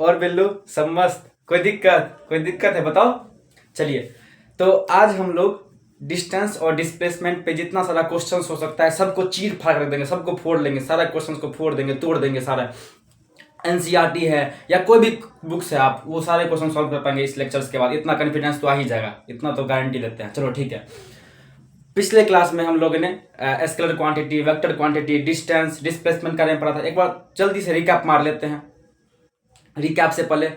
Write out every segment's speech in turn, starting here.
और बिल्लू सब मस्त। कोई दिक्कत है बताओ। चलिए, तो आज हम लोग डिस्टेंस और डिस्प्लेसमेंट पे जितना सारा क्वेश्चंस हो सकता है सबको चीर फाड़ कर देंगे, सबको फोड़ लेंगे, सारा क्वेश्चंस को फोड़ देंगे, तोड़ देंगे। सारा एनसीईआरटी है या कोई भी बुक्स है, आप वो सारे क्वेश्चन सॉल्व कर पाएंगे इस लेक्चर्स के बाद। इतना कॉन्फिडेंस तो आ ही जाएगा, इतना तो गारंटी देते हैं। चलो ठीक है। पिछले क्लास में हम लोगों ने scalar quantity, vector quantity, distance, displacement का पढ़ा था। एक बार जल्दी से रिकैप मार लेते हैं। रिकैप से पहले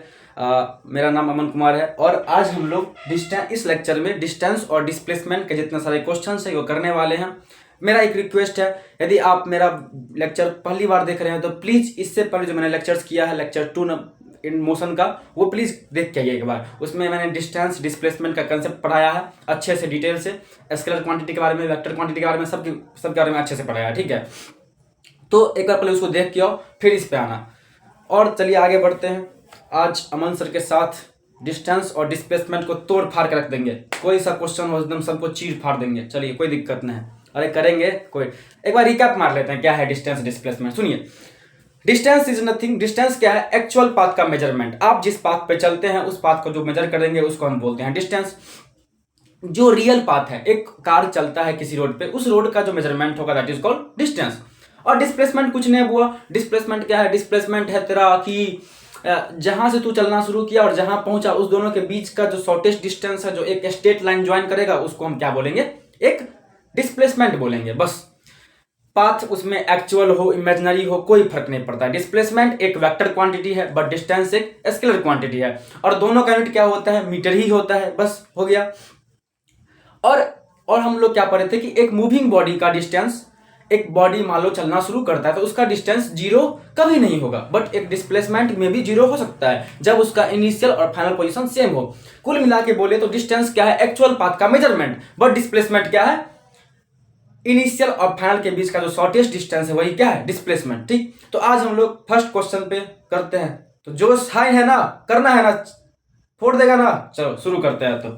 मेरा नाम अमन कुमार है और आज हम लोग इस लेक्चर में डिस्टेंस और डिस्प्लेसमेंट के जितने सारे क्वेश्चन है वो करने वाले हैं। मेरा एक रिक्वेस्ट है, यदि आप मेरा लेक्चर पहली बार देख रहे हैं तो प्लीज़ इससे पहले जो मैंने लेक्चर्स किया है, लेक्चर 2 इन मोशन का, वो प्लीज़ देख के आइए एक बार। उसमें मैंने डिस्टेंस डिस्प्लेसमेंट का कंसेप्ट पढ़ाया है अच्छे से, डिटेल से। स्केलर क्वांटिटी के बारे में, वेक्टर क्वांटिटी के बारे में, सबके बारे में अच्छे से पढ़ाया है। ठीक है, तो एक बार पहले उसको देख के आओ, फिर इस पे आना। और चलिए आगे बढ़ते हैं। आज अमन सर के साथ डिस्टेंस और डिस्प्लेसमेंट को तोड़ फाड़ के रख देंगे। कोई सा क्वेश्चन हो एकदम सबको चीर फाड़ देंगे। चलिए, कोई दिक्कत नहीं है। अरे करेंगे कोई। एक बार रिकैप मार लेते हैं क्या है डिस्टेंस डिस्प्लेसमेंट। सुनिए, डिस्टेंस इज नथिंग। डिस्टेंस क्या है? एक्चुअल पाथ का मेजरमेंट। आप जिस पाथ पे चलते हैं उस पाथ को जो मेजर करेंगे उसको हम बोलते हैं डिस्टेंस। जो रियल पाथ है, एक कार चलता है किसी रोड पे, उस रोड का जो मेजरमेंट होगा दैट इज कॉल्ड डिस्टेंस। और डिस्प्लेसमेंट कुछ नहीं हुआ। डिस्प्लेसमेंट क्या है? डिस्प्लेसमेंट है तेरा कि जहां से तू चलना शुरू किया और जहां पहुंचा उस दोनों के बीच का जो शॉर्टेस्ट डिस्टेंस है, जो एक स्ट्रेट लाइन ज्वाइन करेगा, उसको हम क्या बोलेंगे? एक डिस्प्लेसमेंट बोलेंगे। बस पाथ उसमें एक्चुअल हो, इमेजिनरी हो, कोई फर्क नहीं पड़ता। डिस्प्लेसमेंट एक वेक्टर क्वांटिटी है बट डिस्टेंस एक स्केलर क्वांटिटी है, और दोनों का यूनिट क्या होता है? मीटर ही होता है। बस हो गया। और हम लोग क्या पढ़े थे कि एक मूविंग बॉडी का डिस्टेंस, एक बॉडी मान लो चलना शुरू करता है तो उसका डिस्टेंस जीरो कभी नहीं होगा, बट एक डिस्प्लेसमेंट में भी जीरो हो सकता है जब उसका इनिशियल और फाइनल पोजीशन सेम हो। कुल मिला के बोले तो डिस्टेंस क्या है? एक्चुअल पाथ का मेजरमेंट। बट डिस्प्लेसमेंट क्या है? इनिशियल और फाइनल के बीच का जो शॉर्टेस्ट डिस्टेंस है वही क्या है? डिस्प्लेसमेंट। ठीक, तो आज हम लोग फर्स्ट क्वेश्चन पे करते हैं। तो जोश हाई है ना, करना है ना, फोड़ देगा ना। चलो शुरू करते हैं। तो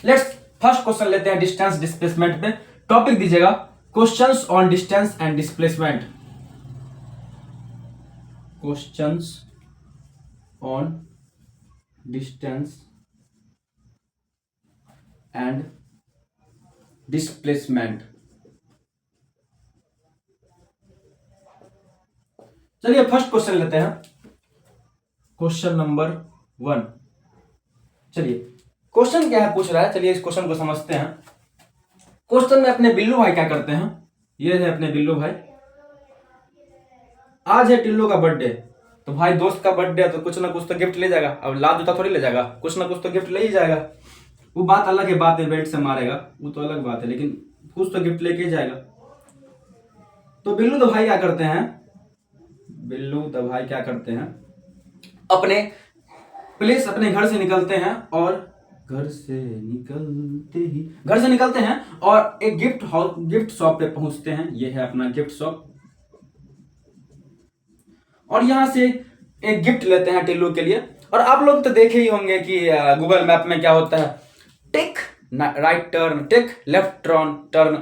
लेट्स फर्स्ट क्वेश्चन लेते हैं डिस्टेंस डिस्प्लेसमेंट पे। टॉपिक दीजिएगा questions on distance and displacement. Questions on distance and displacement. चलिए फर्स्ट क्वेश्चन लेते हैं, क्वेश्चन नंबर 1। चलिए क्वेश्चन क्या है पूछ रहा है, चलिए इस क्वेश्चन को समझते हैं। क्वेश्चन में अपने बिल्लू भाई क्या करते हैं? ये है अपने बिल्लू भाई। आज है टिल्लू का बर्थडे, तो भाई दोस्त का बर्थडे है तो कुछ ना कुछ तो गिफ्ट ले जाएगा। अब लाल जूता थोड़ी ले जाएगा, कुछ ना कुछ तो गिफ्ट ले ही जाएगा। वो बात अलग है, बात है बेल्ट से मारेगा वो तो अलग बात है, लेकिन कुछ तो गिफ्ट लेके ही जाएगा। तो बिल्लू द भाई क्या करते हैं? बिल्लू द भाई क्या करते हैं? अपने प्लेस, अपने घर से निकलते हैं और घर से निकलते हैं और एक गिफ्ट शॉप पे पहुंचते हैं। ये है अपना गिफ्ट शॉप, और यहां से एक गिफ्ट लेते हैं टिल्लू के लिए। और आप लोग तो देखे ही होंगे कि गूगल मैप में क्या होता है, take right turn, take left turn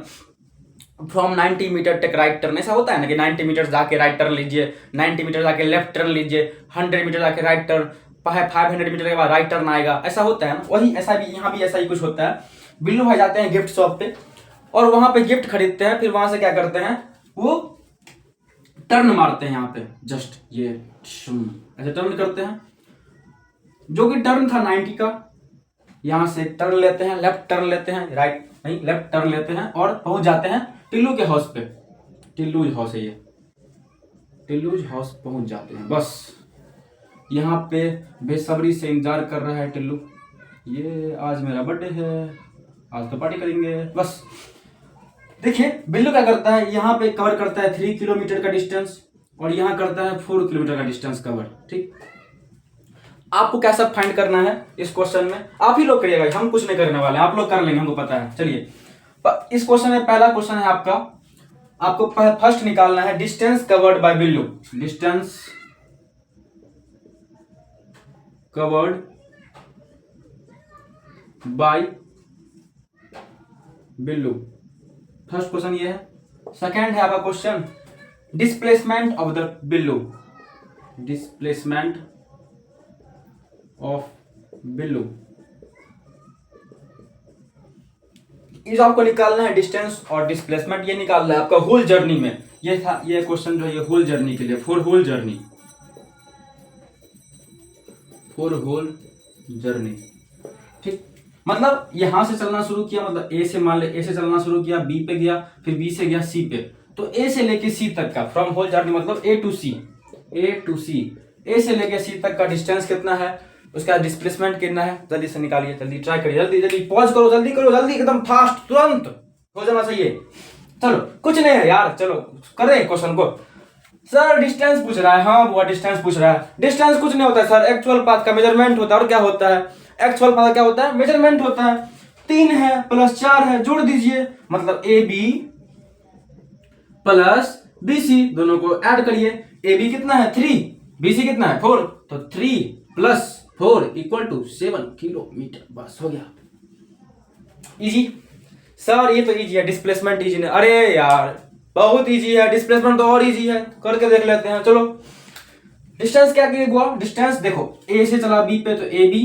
from 90 metre take right turn. ऐसा होता है ना कि 90 मीटर जाके राइट टर्न लीजिए, 90 मीटर जाके लेफ्ट टर्न लीजिए, 100 मीटर जाके राइट टर्न, 500 मीटर के बाद राइट टर्न आएगा। ऐसा होता है ना, वही ऐसा भी यहाँ भी ऐसा ही कुछ होता है। बिल्लू भाई जाते हैं गिफ्ट शॉप पे और वहां पे गिफ्ट खरीदते हैं। फिर वहां से क्या करते हैं, वो टर्न मारते हैं यहाँ पे, जस्ट ये ऐसे टर्न करते हैं। जो कि टर्न था 90 का, यहां से टर्न लेते हैं, लेफ्ट टर्न लेते हैं, राइट नहीं लेफ्ट टर्न लेते हैं और पहुंच जाते हैं टिल्लू के हाउस पे। टिल्लूज हाउस है ये, टिल्लूज हाउस पहुंच जाते हैं। बस यहाँ पे बेसब्री से इंतजार कर रहा है टिल्लू, ये आज मेरा बर्थडे है, आज तो पार्टी करेंगे। बस देखिए बिल्लू क्या करता है, यहाँ पे कवर करता है 3 किलोमीटर का डिस्टेंस और यहाँ करता है 4 किलोमीटर का डिस्टेंस कवर। ठीक, आपको कैसा फाइंड करना है इस क्वेश्चन में? आप ही लोग करिएगा, हम कुछ नहीं करने वाले, आप लोग कर लेंगे, हमको पता है। चलिए इस क्वेश्चन में पहला क्वेश्चन है आपका, आपको फर्स्ट निकालना है distance covered bye Billu. Distance covered bye Billu, first question ये है। सेकंड है आपका question displacement of the Billu. Displacement of Billu, ये जो आपको निकालना है डिस्टेंस और डिस्प्लेसमेंट, ये निकालना है आपका होल जर्नी में। ये था ये क्वेश्चन जो है ये होल जर्नी के लिए, for whole journey, for whole journey. ठीक, मतलब यहां से चलना शुरू किया, मतलब ए से, मान ले ए से चलना शुरू किया, बी पे गया, फिर बी से गया सी पे, तो ए से लेके सी तक का, फ्रॉम होल जर्नी मतलब ए टू सी, ए से लेके सी तक का डिस्टेंस कितना है, उसका डिस्प्लेसमेंट कितना है, जल्दी से निकालिए, जल्दी ट्राई करिए, जल्दी जल्दी पॉज करो, जल्दी करो, जल्दी एकदम फास्ट, तुरंत हो जाना चाहिए। चलो कुछ नहीं है यार, चलो करें क्वेश्चन को। सर डिस्टेंस पूछ रहा है, हाँ बुआ डिस्टेंस पूछ रहा है, डिस्टेंस कुछ नहीं होता है सर, एक्चुअल पाथ का मेजरमेंट होता है। और क्या होता है, एक्चुअल पाथ का क्या होता है, मेजरमेंट होता है। 3 है प्लस 4 है, जोड़ दीजिए, मतलब A B plus B C, दोनों को ऐड करिए। ए बी कितना है 3, बी सी कितना है 4, तो 3 प्लस 4 इक्वल टू 7 किलोमीटर, बस हो गया। इजी सर, ये तो इजी है, डिस्प्लेसमेंट इजी नहीं, अरे यार बहुत इजी है, डिस्प्लेसमेंट तो और इजी है, करके देख लेते हैं। चलो डिस्टेंस क्या किया हुआ, डिस्टेंस देखो, ए से चला बी पे तो ए बी,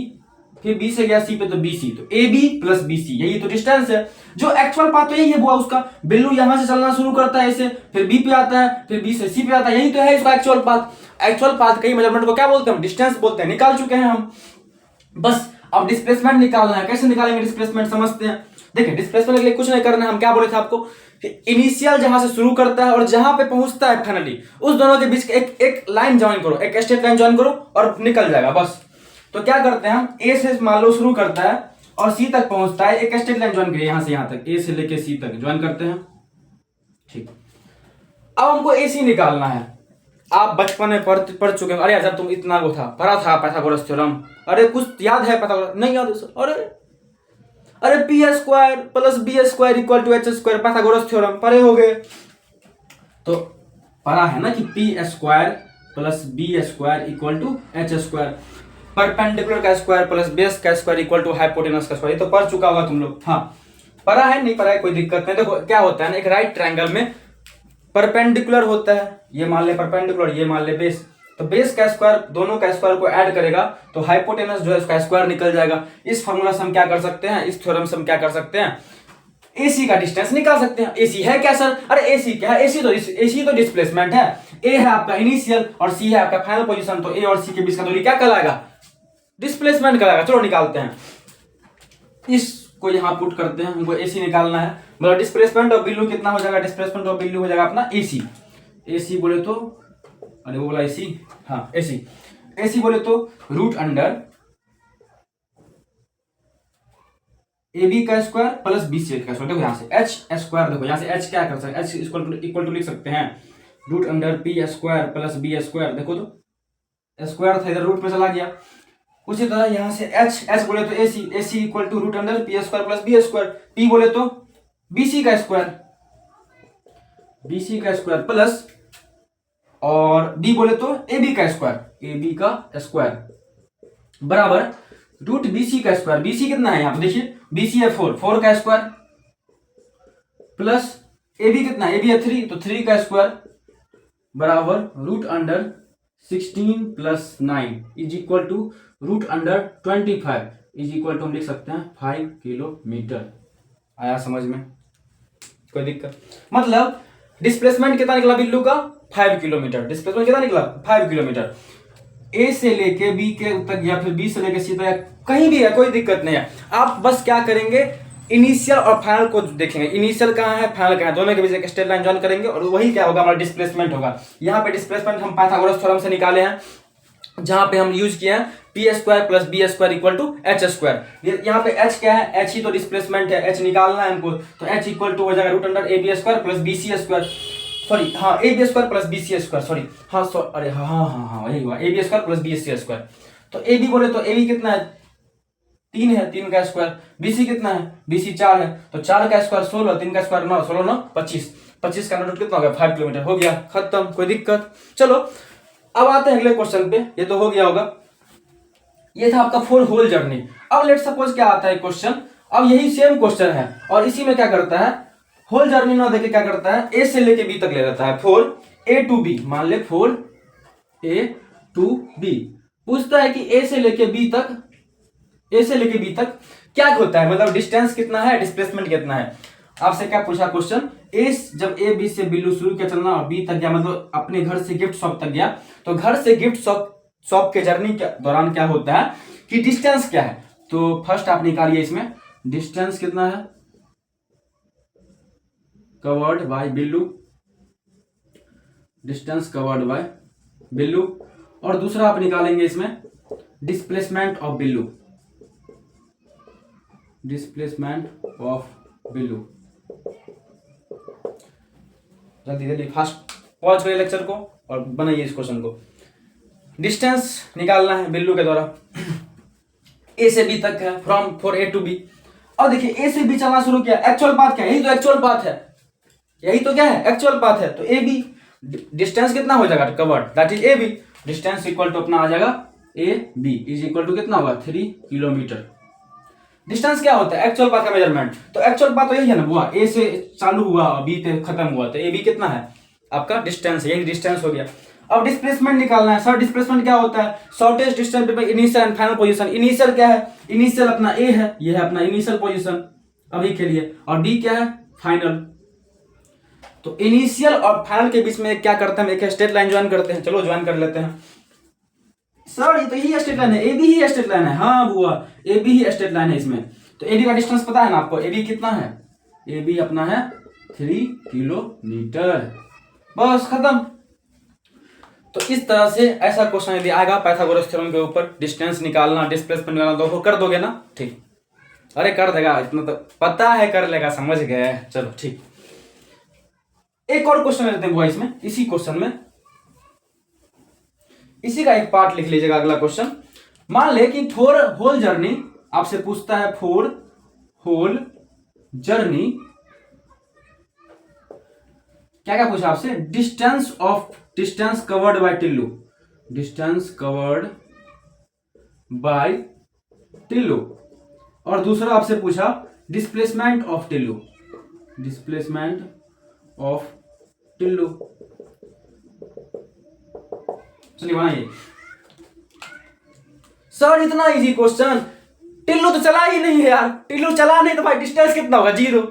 फिर बी से गया सी पे तो बी सी, तो A B plus B C, यही तो डिस्टेंस है। जो एक्चुअल पाथ तो यही है बुआ, उसका बिल्लू यहां से चलना शुरू करता है ऐसे, फिर बी पे आता है, फिर बी से सी पे आता है, यही तो है इसका एक्चुअल पाथ। एक्चुअल पाथ का मेजरमेंट को क्या बोलते हैं हम, डिस्टेंस बोलते हैं, निकाल चुके हैं हम। बस अब डिस्प्लेसमेंट निकालना है, कैसे निकालेंगे डिस्प्लेसमेंट समझते हैं। देखिए डिस्प्लेसमेंट के लिए कुछ नहीं करना है, हम क्या बोले थे आपको, इनिशियल जहां से शुरू करता है और जहां पे पहुंचता है फाइनली, उस दोनों के बीच एक लाइन ज्वाइन करो, एक स्ट्रेट लाइन ज्वाइन करो और निकल जाएगा बस। तो क्या करते हैं हम, ए से मान लो शुरू करता है और सी तक पहुंचता है, एक स्ट्रेट लाइन ज्वाइन करिए यहां से यहां तक, ए से लेके सी तक ज्वाइन करते हैं। ठीक, अब हमको ए सी निकालना है। आप बचपन में पढ़ चुके हैं, अरे जब तुम इतना वो था पढ़ा था पाइथागोरस थ्योरम, अरे कुछ याद है पाइथागोरस, नहीं याद है, अरे P square plus B square equal to H square, Pythagoras theorem पढ़े हो गए। तो पढ़ा है ना कि P square plus B square equal to H square, perpendicular का स्क्वायर प्लस बेस का स्क्वायर इक्वल टू हाइपोटेनस का स्क्वायर, ये तो पढ़ चुका होगा तुम लोग। हाँ पढ़ा है, नहीं पढ़ा है कोई दिक्कत नहीं। देखो क्या होता है ना, एक राइट ट्रायंगल में परपेंडिकुलर होता है, ये मान ले परपेंडिकुलर, ये मान ले बेस, तो बेस का स्क्वायर दोनों का स्क्वायर को ऐड करेगा तो हाइपोटेनस जो है उसका स्क्वायर निकल जाएगा। इस फार्मूला से हम क्या कर सकते हैं, इस थ्योरम से हम क्या कर सकते हैं, एसी का डिस्टेंस निकाल सकते हैं। एसी है क्या सर, अरे एसी क्या है, एसी तो डिस्प्लेसमेंट है। ए है आपका इनिशियल और सी है आपका फाइनल पोजीशन, तो ए और सी के बीच का दूरी क्या कहलाएगा, डिस्प्लेसमेंट कहलाएगा। चलो निकालते हैं, इसको यहां पुट करते हैं, हमको एसी निकालना है, मतलब डिस्प्लेसमेंट ऑफ बिल्लू कितना हो जाएगा, डिस्प्लेसमेंट ऑफ बिल्लू हो जाएगा अपना एसी। एसी बोले तो, अरे वो बोला एसी, हाँ एसी, एसी बोले तो रूट अंडर ए बी का स्क्वायर प्लस बी सी का स्क्वायर। देखो यहाँ से एच स्क्वायर, देखो यहाँ से एच क्या कर सकते हैं, एच इक्वल टू लिख सकते हैं root under P square plus B square. देखो तो स्क्वायर था इधर रूट में चला गया, उसी तरह यहाँ से एच बोले तो AC, AC equal to root under P square plus B square, P बोले तो बीसी का स्क्वायर, बीसी का स्क्वायर प्लस, और बी बोले तो ए बी का स्क्वायर, ए बी का स्क्वायर बराबर रूट बीसी का स्क्वायर। बीसी कितना है यहाँ पे देखिए, बीसी है 4, 4 का स्क्वायर प्लस ए बी कितना है, ए बी है 3, तो 3 का स्क्वायर बराबर root under 16 plus 9 is equal to root under 25 is equal to हम लिख सकते हैं 5 किलोमीटर। आया समझ में, कोई दिक्कत, मतलब डिस्प्लेसमेंट कितना निकला बिल्लू का 5 किलोमीटर, डिस्प्लेसमेंट कितना निकला 5 किलोमीटर। ए से लेके बी के तक या फिर बी से लेके सी तक कहीं भी है, कोई दिक्कत नहीं है। आप बस क्या करेंगे, इनिशियल और फाइनल को देखेंगे, इनिशियल कहाँ है फाइनल कहाँ है, दोनों के बीच एक स्ट्रेट लाइन ज्वाइन करेंगे और वही क्या होगा, हमारा डिस्प्लेसमेंट होगा। यहाँ पे डिस्प्लेसमेंट हम पाइथागोरस थ्योरम से निकाले हैं, जहां पे हम यूज किए हैं P square plus B square equal to H square. यहाँ पे एच क्या है, एच ही तो डिस्प्लेसमेंट है, एच निकालना है हमको, तो एच इक्वल टू हो जाएगा root under A B square plus B C square, sorry हाँ A B square plus B C square, sorry हाँ अरे हाँ वही हुआ, A B square plus B C square. तो ए बी बोले तो ए बी कितना है 3 है, 3 का स्क्वायर, बी सी कितना है, बी सी 4 है, तो 4 का स्क्वायर 16, 3 का स्क्वायर 9, 16 9 25, 25 का रूट कितना हो गया 5 किलोमीटर, हो गया खत्म, कोई दिक्कत। चलो अब आते हैं अगले क्वेश्चन पे, ये तो हो गया होगा, ये था आपका 4 होल जर्नी। अब लेट सपोज क्या आता है क्वेश्चन, अब यही सेम क्वेश्चन है और इसी में क्या करता है, होल जर्नी ना देके क्या करता है, ए से लेके बी तक ले लेता है, 4 ए टू बी, मान ले 4 ए टू बी। पूछता है कि ए से लेके बी तक, ए से लेके बी तक क्या होता है, मतलब डिस्टेंस कितना है, डिस्प्लेसमेंट कितना है। आपसे क्या पूछा क्वेश्चन, ए जब ए बी से बिल्लू शुरू किया चलना और बी तक गया, मतलब अपने घर से गिफ्ट शॉप तक गया, तो घर से गिफ्ट शॉप के जर्नी के दौरान क्या होता है कि डिस्टेंस क्या है। तो फर्स्ट आप निकालिए इसमें डिस्टेंस कितना है covered by Billu, distance covered bye Billu, और दूसरा आप निकालेंगे इसमें displacement of Billu, displacement of Billu. जल्दी जल्दी फास्ट पॉज करिए लेक्चर को और बनाइए इस क्वेश्चन को। डिस्टेंस निकालना है बिल्लू के द्वारा, ए से बी तक है, from for A to B. और देखिए ए से बी चलना शुरू किया, एक्चुअल पाथ क्या है, यही तो एक्चुअल पाथ है, यही तो क्या है एक्चुअल पाथ है। तो ए बी डिस्टेंस कितना हो जाएगा covered, that is A B, distance equal to अपना आ जाएगा A B is equal to कितना होगा 3 किलोमीटर। डिस्टेंस क्या होता है, एक्चुअल पाथ का मेजरमेंट। तो एक्चुअल पाथ तो यही है ना बुआ, ए से चालू हुआ बी पे खत्म हुआ, तो ए बी कितना है आपका डिस्टेंस, यही डिस्टेंस हो गया। अब डिस्प्लेसमेंट निकालना है सर, डिस्प्लेसमेंट क्या होता है, shortest distance between initial and final position. Initial क्या है, इनिशियल अपना ए है, ये है अपना इनिशियल पोजीशन अभी के लिए, और डी क्या है फाइनल। तो इनिशियल और फाइनल के बीच में क्या करते हैं, एक स्ट्रेट लाइन ज्वाइन करते हैं, चलो ज्वाइन कर लेते हैं। सर ये तो यही स्ट्रेट लाइन है, ए बी ही स्ट्रेट लाइन है, हाँ बुआ ए बी ही स्ट्रेट लाइन है इसमें। तो ए बी का डिस्टेंस पता है ना आपको, ए बी कितना है, ए बी अपना है 3 किलोमीटर, बस खत्म। तो इस तरह से ऐसा क्वेश्चन यदि आएगा पाइथागोरस थ्योरम के ऊपर, डिस्टेंस निकालना डिस्प्लेसमेंट निकालना, तो कर दोगे ना, ठीक, अरे कर देगा, इतना तो पता है कर लेगा, समझ गए, चलो ठीक। एक और क्वेश्चन लेते हैं बुआ इसमें, इसी क्वेश्चन में, इसी का एक पार्ट लिख लीजिएगा अगला क्वेश्चन। मान ले कि फॉर होल जर्नी, आपसे पूछता है फॉर होल जर्नी, क्या क्या पूछा आपसे, distance covered bye Tillu, distance covered bye Tillu, और दूसरा आपसे पूछा displacement of Tillu, displacement of Tillu. चलिए बनाइए। सर इतना इजी क्वेश्चन, टिल्लू तो चला ही नहीं है यार, टिल्लू चला नहीं तो भाई डिस्टेंस कितना होगा, 0।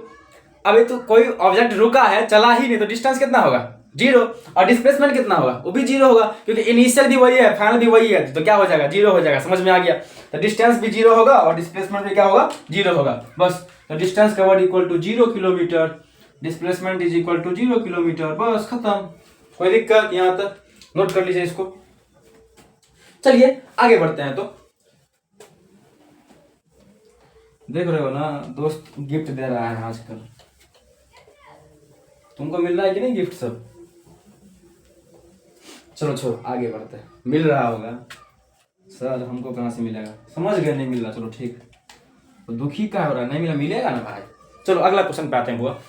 अभी तो कोई ऑब्जेक्ट रुका है, चला ही नहीं, तो डिस्टेंस कितना होगा 0, और डिस्प्लेसमेंट कितना होगा, वो भी 0 होगा, क्योंकि इनिशियल भी वही है फाइनल भी वही है, तो क्या हो जाएगा 0 हो जाएगा, समझ में आ गया। तो डिस्टेंस भी 0 होगा और डिस्प्लेसमेंट भी क्या होगा 0 होगा, बस। तो distance covered equal to 0 kilometre, displacement is equal to 0 kilometre, बस खत्म। कोई दिक्कत, यहां तक नोट कर लीजिए इसको। चलिए आगे बढ़ते हैं। तो देख रहे हो ना दोस्त गिफ्ट दे रहा है आजकल, तुमको मिल रहा है कि नहीं गिफ्ट सब, चलो छोड़ो आगे बढ़ते हैं। मिल रहा होगा सर, हमको कहाँ से मिलेगा, समझ गए नहीं मिल रहा, चलो ठीक, तो दुखी क्या हो रहा है, नहीं मिला, मिलेगा ना भाई। चलो अगला क्वेश्चन पे आते हैं बुआ।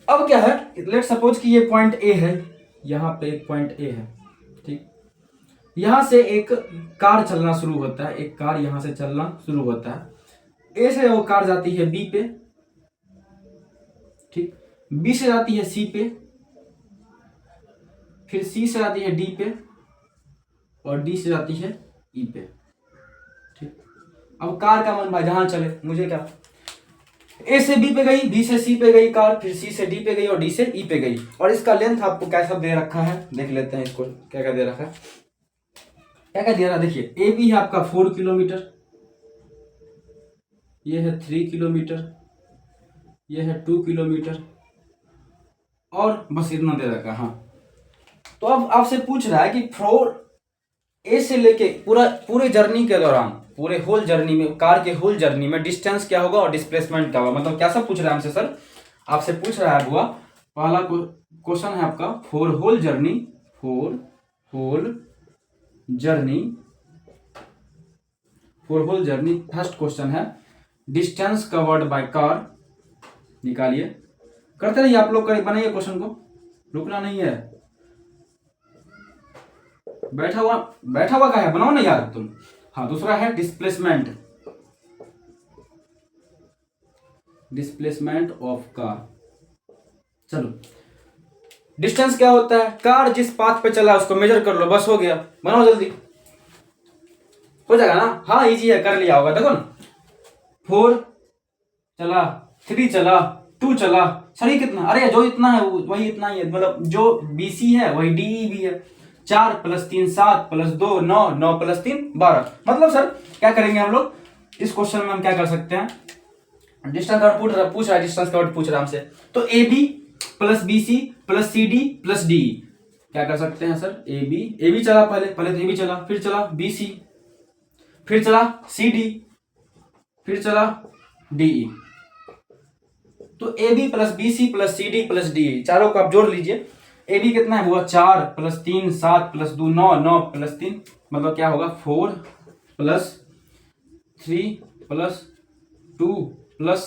अब क्या है, लेट सपोज कि ये पॉइंट ए है, यहाँ पे एक पॉइंट ए है, ठीक, यहां से एक कार चलना शुरू होता है, एक कार यहां से चलना शुरू होता है, ए से वो कार जाती है बी पे, ठीक, बी से जाती है सी पे, फिर सी से जाती है डी पे, और डी से जाती है ई पे, ठीक। अब कार का मन भाई जहां चले, मुझे क्या, ए से बी पे गई, बी से सी पे गई कार, फिर सी से डी पे गई और डी से ई पे गई, और इसका लेंथ आपको कैसा दे रखा है देख लेते हैं इसको, क्या क्या दे रखा है, क्या क्या दे रहा है देखिए। ए बी है आपका 4 किलोमीटर, ये है 3 किलोमीटर, ये है 2 किलोमीटर, और बस इतना दे रखा है, हाँ। तो अब आपसे पूछ रहा है कि फ्लोर ए से लेके पूरे जर्नी के दौरान, पूरे होल जर्नी में, कार के होल जर्नी में डिस्टेंस क्या होगा और डिस्प्लेसमेंट क्या होगा, मतलब क्या सब पूछ रहा है हमसे सर, आपसे पूछ रहा है बुआ। पहला क्वेश्चन है आपका for whole journey, for whole journey, first question है डिस्टेंस कवर्ड बाय कार, निकालिए, करते रहिए आप लोग, बनाइए क्वेश्चन को, रुकना नहीं है, बैठा हुआ क्या है, बनाओ ना यार तुम। हाँ दूसरा है डिस्प्लेसमेंट ऑफ कार। चलो डिस्टेंस क्या होता है, कार जिस पाथ पे चला उसको मेजर कर लो, बस हो गया, बनाओ जल्दी, हो जाएगा ना। हाँ इजी है, कर लिया होगा, देखो ना 4 चला, 3 चला, 2 चला, सही कितना, अरे जो इतना है वही इतना ही है, मतलब जो BC है वही DE भी है। 4 + 3 7 + 2 9 9 + 3 12। मतलब सर क्या करेंगे हम लोग इस क्वेश्चन में, हम क्या कर सकते हैं, डिस्टेंस का पूछ रहा है, डिस्टेंस का पूछ रहा है हमसे, तो AB + BC + CD + DE क्या कर सकते हैं सर, AB चला, पहले तो AB चला, फिर चला BC, फिर चला CD, फिर चला DE। तो AB + BC + CD + DE चारों को आप जोड़ लीजिए। AB कितना है, वो 4 + 3 7 + 2 9 9 + 3, मतलब क्या होगा 4 + 3 + 2 +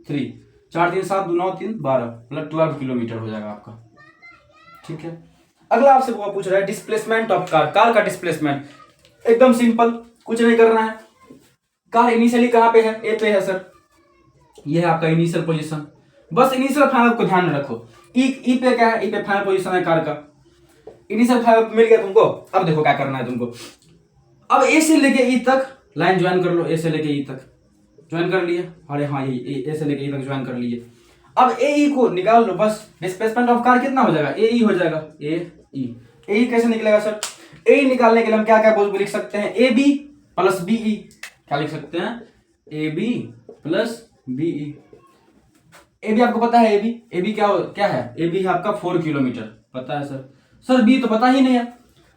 3, 4 3 7 2 9 3 12, मतलब 12 किलोमीटर हो जाएगा आपका। ठीक है, अगला आपसे वो पूछ रहा है डिस्प्लेसमेंट ऑफ कार, कार का डिस्प्लेसमेंट एकदम सिंपल, कुछ नहीं करना है। कार इनिशियली कहाँ पे है, ए पे है सर, ये है आपका इनिशियल पोजीशन, बस इनिशियल फाइनल को ध्यान में रखो। ई पे क्या है, ई पे फाइनल पोजीशन है कार का, इनिशियल फाइनल मिल गया तुमको। अब देखो क्या करना है तुमको, अब ए से लेके ई तक लाइन ज्वाइन कर लो, ए से लेके ई तक ज्वाइन कर लिए, अरे हाँ ये ए से लेके ई तक ज्वाइन कर लीजिए। अब ए ई को निकाल लो, बस डिस्प्लेसमेंट ऑफ कार कितना हो जाएगा, ए ई हो जाएगा, ए ई कैसे निकलेगा सर, ए ई निकालने के लिए हम क्या क्या लिख सकते हैं, ए बी + बी ई, क्या लिख सकते हैं, A B + B E. A B आपको पता है, ए बी क्या है, ए बी है आपका 4 किलोमीटर, पता है सर, सर बी तो पता ही नहीं है,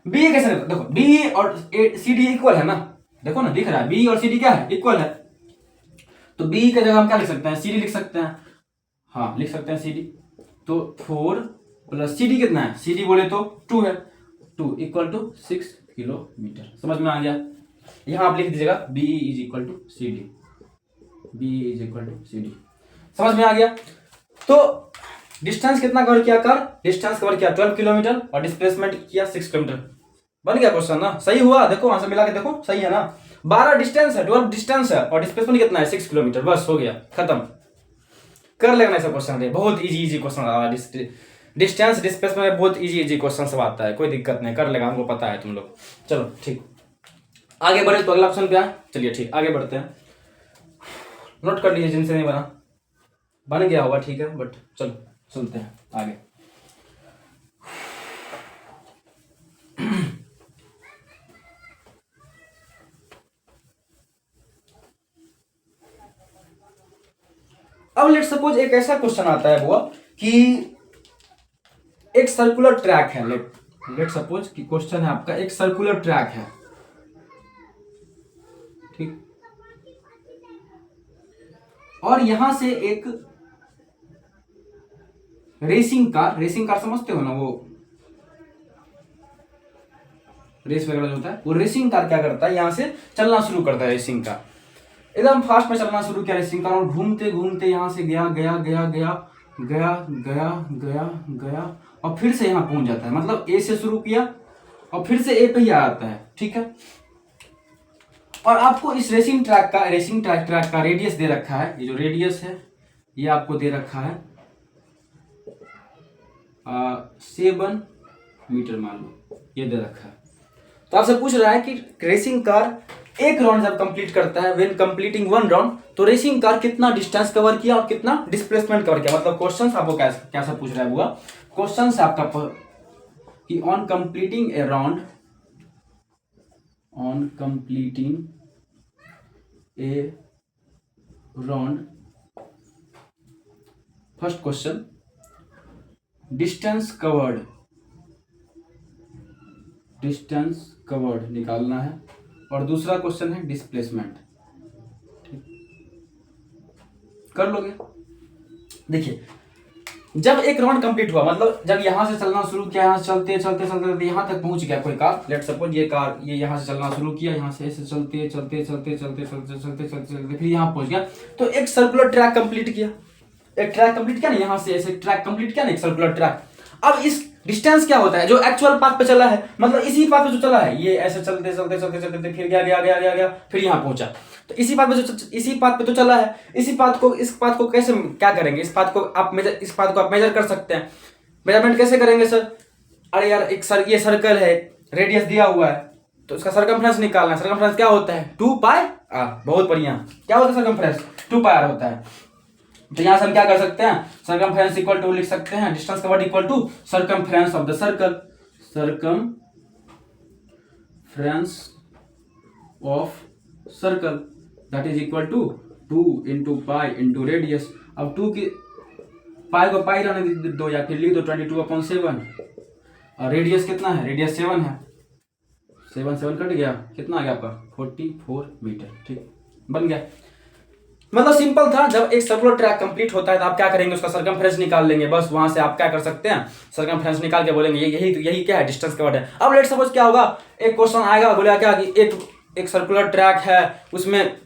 बी कैसे, देखो बी और सी डी इक्वल है ना, देखो ना दिख रहा है बी और सी डी क्या है, इक्वल है, तो बी की जगह हम क्या लिख सकते हैं, सी डी लिख सकते हैं, हाँ लिख सकते हैं सी डी। तो 4 + सी डी कितना है, सी डी बोले तो 2 है, 2 = 6 किलोमीटर, समझ में आ गया। यहां आप लिख दीजिएगा B = C D, B = C D, समझ में आ गया। तो डिस्टेंस कितना कवर किया, कर डिस्टेंस कवर किया 12 किलोमीटर और डिस्प्लेसमेंट किया 6 किलोमीटर, बन गया क्वेश्चन ना, सही हुआ, देखो वहां से मिला के देखो, सही है ना। 12 डिस्टेंस है, 12 डिस्टेंस है और डिस्प्लेसमेंट कितना है 6 किलोमीटर, बस हो गया खत्म, कर लेना ऐसा क्वेश्चन है, बहुत इजी क्वेश्चन आ रहा है, डिस्टेंस डिस्प्लेसमेंट में बहुत इजी क्वेश्चन सब आता है, कोई दिक्कत नहीं, कर लेगा, हमको पता है तुम लोग। चलो ठीक, आगे बढ़े तो अगला ऑप्शन पे आए, चलिए ठीक आगे बढ़ते हैं, नोट कर लीजिए जिनसे नहीं बना, बन गया होगा ठीक है, बट चलो सुनते हैं आगे। अब लेट सपोज एक ऐसा क्वेश्चन आता है वो कि एक सर्कुलर ट्रैक है, लेट सपोज कि क्वेश्चन है आपका एक सर्कुलर ट्रैक है, ठीक, और यहां से एक रेसिंग कार समझते हो ना, वो रेस वगैरह जो होता है, वो रेसिंग कार क्या करता है, यहां से चलना शुरू करता है, रेसिंग कार एकदम फास्ट में चलना शुरू किया रेसिंग कार, और घूमते घूमते यहां से गया गया गया गया गया गया गया गया और फिर से यहां पहुंच जाता है, मतलब ए से शुरू किया और फिर से ए पे ही आ जाता है, ठीक है। और आपको इस रेसिंग ट्रैक का रेडियस दे रखा है, ये जो रेडियस है ये आपको दे रखा है 7 मीटर मान लो, ये दे रखा है। तो आपसे पूछ रहा है कि रेसिंग कार एक राउंड जब कंप्लीट करता है, व्हेन कंप्लीटिंग 1 राउंड, तो रेसिंग कार कितना डिस्टेंस कवर किया और कितना डिस्प्लेसमेंट कवर किया, मतलब क्वेश्चन आपको कैसा पूछ रहा है हुआ, क्वेश्चन आपका कि on completing A round, on completing A round, first question distance covered निकालना है, और दूसरा क्वेश्चन है डिस्प्लेसमेंट, ठीक, कर लोगे। देखिए जब एक राउंड कंप्लीट हुआ, मतलब जब यहां से चलना शुरू किया, यहां से चलते चलते चलते यहां तक पहुंच गया कोई कार, लेट सपोज ये कार ये यहां से चलना शुरू किया, यहां से ऐसे चलते चलते चलते चलते चलते चलते चलते चलते फिर यहां पहुंच गया, तो एक सर्कुलर ट्रैक कंप्लीट किया, एक ट्रैक कंप्लीट किया ना, यहां से ऐसे ट्रैक कंप्लीट किया ना, एक सर्कुलर ट्रैक। अब इस डिस्टेंस क्या होता है, जो एक्चुअल पाथ पे चला है, मतलब इसी पाथ पे जो चला है, ये ऐसे चलते चलते चलते चलते फिर गया फिर यहाँ पहुंचा, तो इसी पाथ पे तो चला है, इस पाथ को कैसे क्या करेंगे, इस पाथ को आप मेजर कर सकते हैं, मेजरमेंट कैसे करेंगे सर? अरे यार ये सर्कल है, रेडियस दिया हुआ है, तो इसका सर्कमफ्रेंस निकालना है। सर्कमफ्रेंस क्या होता है? 2 पाई आर। बहुत बढ़िया। क्या होता है सर्कमफ्रेंस? 2 पाई आर होता है। तो यहां से हम क्या कर सकते हैं? सर्कमफ्रेंस इक्वल टू लिख सकते हैं distance covered equal to circumference of the circle. Circumference of circle that is equal to 2 into pi into radius. अब 2 की पाई को पाई रहने दो या फिर लिख दो 22/7। और रेडियस कितना है? रेडियस 7 है। 7 7 कट गया, कितना आ गया आपका? 44 मीटर। ठीक, बन गया। मतलब सिंपल था। जब एक सर्कुलर ट्रैक कंप्लीट होता है तो आप क्या करेंगे? उसका सर्कमफ्रेंस निकाल लेंगे। बस वहां से आप क्या कर सकते हैं? सर्कमफ्रेंस निकाल के बोलेंगे यही क्या है? डिस्टेंस कवर्ड है। अब लेट सपोज क्या होगा, एक क्वेश्चन आएगा, बोलेगा क्या कि एक सर्कुलर ट्रैक है, उसमें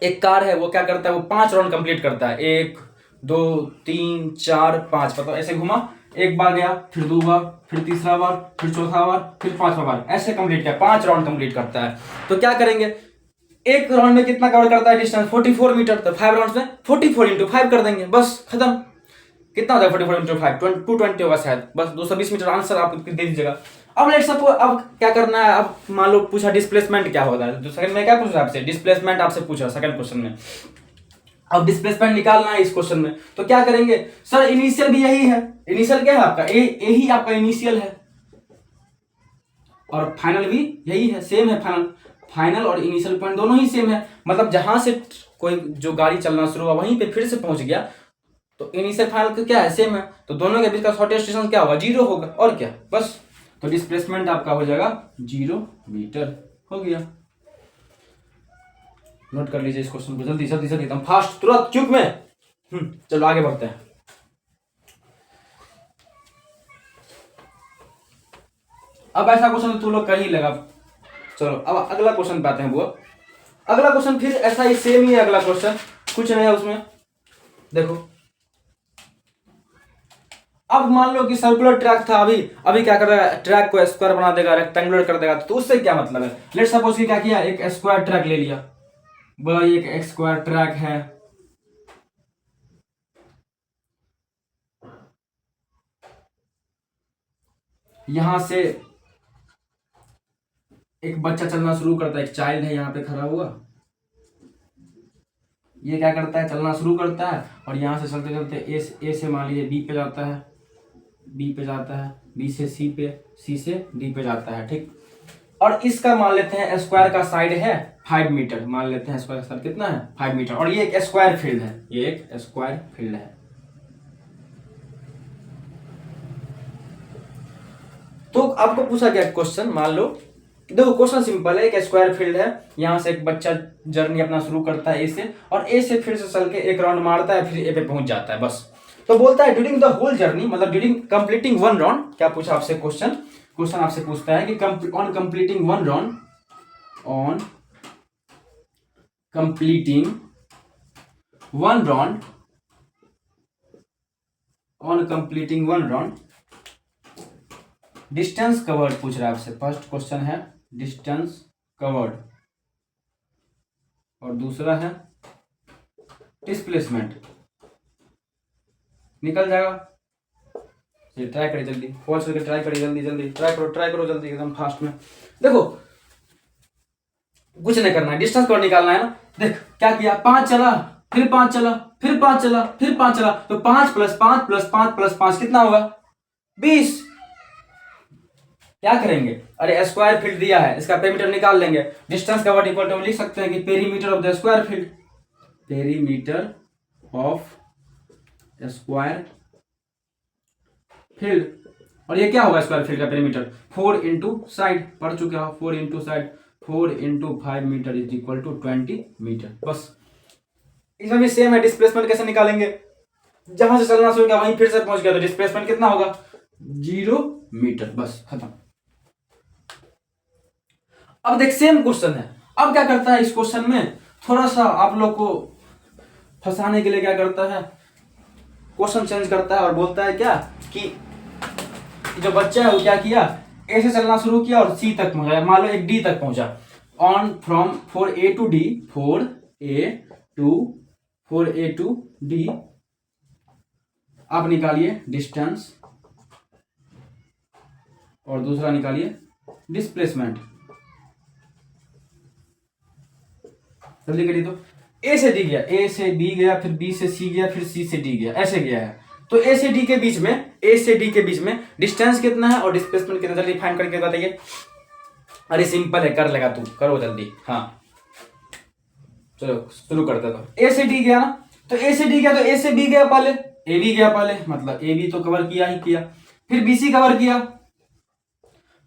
एक कार है, वो क्या करता है? वो 5 राउंड कंप्लीट करता है। 1 2 3 4 5, मतलब ऐसे घुमा, एक बार गया, फिर 2 बार, फिर तीसरा बार, फिर चौथा बार, फिर 5वां बार, ऐसे कंप्लीट किया। 5 राउंड कंप्लीट करता है। तो क्या करेंगे? एक राउंड में कितना कवर करता है डिस्टेंस? 44 मीटर। तो 5 राउंड्स में 44 इंटू 5 कर देंगे, बस खत्म। कितना हो जाएगा 44 इंटू 5? 220 होगा शायद। बस 220 मीटर आंसर आप दे दीजिएगा। अब लेट्स सपोज अब क्या करना है? अब मान लो पूछा डिस्प्लेसमेंट क्या होता है, तो सेकंड में क्या पूछा आपसे? डिस्प्लेसमेंट आपसे पूछा सेकंड क्वेश्चन में। अब डिस्प्लेसमेंट निकालना है इस क्वेश्चन में, तो क्या करेंगे? सर इनिशियल भी यही है। इनिशियल क्या है आपका? ए ही आपका इनिशियल है, और फाइनल भी यही है, सेम है। फाइनल और इनिशियल पॉइंट दोनों ही सेम है। मतलब जहां से कोई जो गाड़ी चलना शुरू हुआ वहीं पे फिर से पहुंच गया, तो इनिशियल फाइनल क्या है? सेम है। तो दोनों के बीच का शॉर्टेस्ट डिस्टेंस क्या होगा? 0 होगा, और क्या, बस। तो डिस्प्लेसमेंट आपका हो जाएगा 0 मीटर। हो गया। नोट कर लीजिए इस क्वेश्चन को, जल्दी जल्दी जल्दी, एकदम फास्ट, तुरंत, क्विक में। चलो आगे बढ़ते हैं। अब ऐसा क्वेश्चन तो लोग कर ही लगा। चलो अब अगला क्वेश्चन पे आते हैं। वो अगला क्वेश्चन फिर ऐसा ही सेम ही है। अगला क्वेश्चन कुछ नहीं है उसमें। देखो, अब मान लो कि सर्कुलर ट्रैक था, अभी क्या कर रहा है? ट्रैक को स्क्वायर बना देगा, रेक्टेंगुलर कर देगा। तो उससे क्या मतलब है? लेट्स सपोज कि क्या किया, एक स्क्वायर ट्रैक ले लिया, बोला ये एक स्क्वायर ट्रैक है, यहां से एक बच्चा चलना शुरू करता है, एक चाइल्ड है यहाँ पे खड़ा हुआ, ये क्या करता है? चलना शुरू करता है, और यहाँ से चलते चलते ए से मान लीजिए बी पे जाता है, बी पे जाता है, बी से सी पे, सी से डी पे जाता है। ठीक, और इसका मान लेते हैं स्क्वायर का साइड है 5 मीटर, मान लेते हैं स्क्वायर का साइड कितना है? 5 मीटर। और ये एक स्क्वायर फील्ड है, ये एक स्क्वायर फील्ड है। तो आपको पूछा गया क्वेश्चन, मान लो, देखो क्वेश्चन सिंपल है। एक स्क्वायर फील्ड है, यहां से एक बच्चा जर्नी अपना शुरू करता है ए से, और ए से फिर से चल के एक राउंड मारता है, फिर ए पे पहुंच जाता है, बस। तो बोलता है ड्यूरिंग द होल जर्नी, मतलब ड्यूरिंग कंप्लीटिंग 1 राउंड, क्या पूछा आपसे क्वेश्चन आपसे पूछता है कि on completing 1 round, on completing 1 round, on completing 1 round, distance covered पूछ रहा है आपसे। फर्स्ट क्वेश्चन है डिस्टेंस कवर्ड, और दूसरा है डिस्प्लेसमेंट। निकल जाएगा, ये ट्राई करिए जल्दी, पॉज करके ट्राई करिए, जल्दी जल्दी ट्राई करो जल्दी, एकदम फास्ट में। देखो कुछ नहीं करना है, डिस्टेंस कवर्ड निकालना है ना। देख क्या किया, 5 चला, फिर 5 चला, फिर 5 चला, फिर 5 चला, तो 5 + 5 + 5 + 5 कितना होगा? 20। क्या करेंगे? अरे स्क्वायर फील्ड दिया है, इसका पेरीमीटर निकाल लेंगे। डिस्टेंस कवर्ड इक्वल टू लिख सकते हैं कि perimeter of the square field, perimeter of square field. और ये क्या होगा स्क्वायर फील्ड का पेरीमीटर? 4 इंटू साइड, पढ़ चुके हो, 4 into side, 4 into 5 metre is equal to 20 metre, बस। इसमें भी सेम है। डिस्प्लेसमेंट कैसे निकालेंगे? जहां से चलना शुरू किया वहीं फिर से पहुंच गया, तो डिस्प्लेसमेंट कितना होगा? 0 मीटर, बस खत्म। अब देख सेम क्वेश्चन है। अब क्या करता है इस क्वेश्चन में, थोड़ा सा आप लोग को फंसाने के लिए क्या करता है, क्वेश्चन चेंज करता है और बोलता है क्या कि जो बच्चा है वो क्या किया, ए से चलना शुरू किया और सी तक पहुंचा, मान लो एक डी तक पहुंचा। On from 4A to D, 4A to D, आप निकालिए डिस्टेंस और दूसरा निकालिए डिस्प्लेसमेंट। जल्दी करिए। तो ए से डी गया, ए से बी गया, फिर बी से सी गया, फिर सी से डी गया, ऐसे गया है। तो ए से डी के बीच में, ए से डी के बीच में डिस्टेंस कितना है और डिस्प्लेसमेंट कितना, जल्दी फाइंड करके बताइए। अरे सिंपल है, कर लेगा तू, करो जल्दी। हाँ चलो शुरू करते। तो ए से डी गया ना, तो ए से डी गया, तो ए से बी गया पहले, ए बी गया पहले, मतलब ए बी तो कवर किया ही किया, फिर बी सी कवर किया,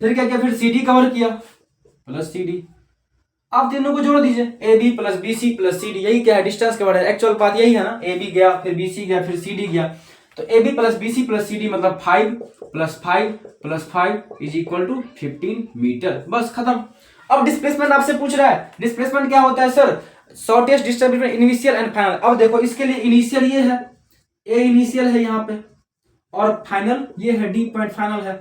फिर क्या किया, फिर सी डी कवर किया प्लस सी डी। आप तीनों को जोड़ दीजिए, A B plus B C plus C D, यही क्या है, डिस्टेंस कवर है। एक्चुअल बात यही है ना, ए बी गया, फिर बी सी गया, फिर सी डी गया। तो A B plus B C plus C D मतलब 5 plus 5 plus 5 is equal to 15 metre, बस खत्म। अब डिस्प्लेसमेंट आपसे पूछ रहा है, डिस्प्लेसमेंट क्या होता है sir, shortest distance between initial and final. अब देखो इसके लिए इनिशियल ये है, ए इनिशियल है यहाँ पे, और फाइनल ये है, डी पॉइंट फाइनल है।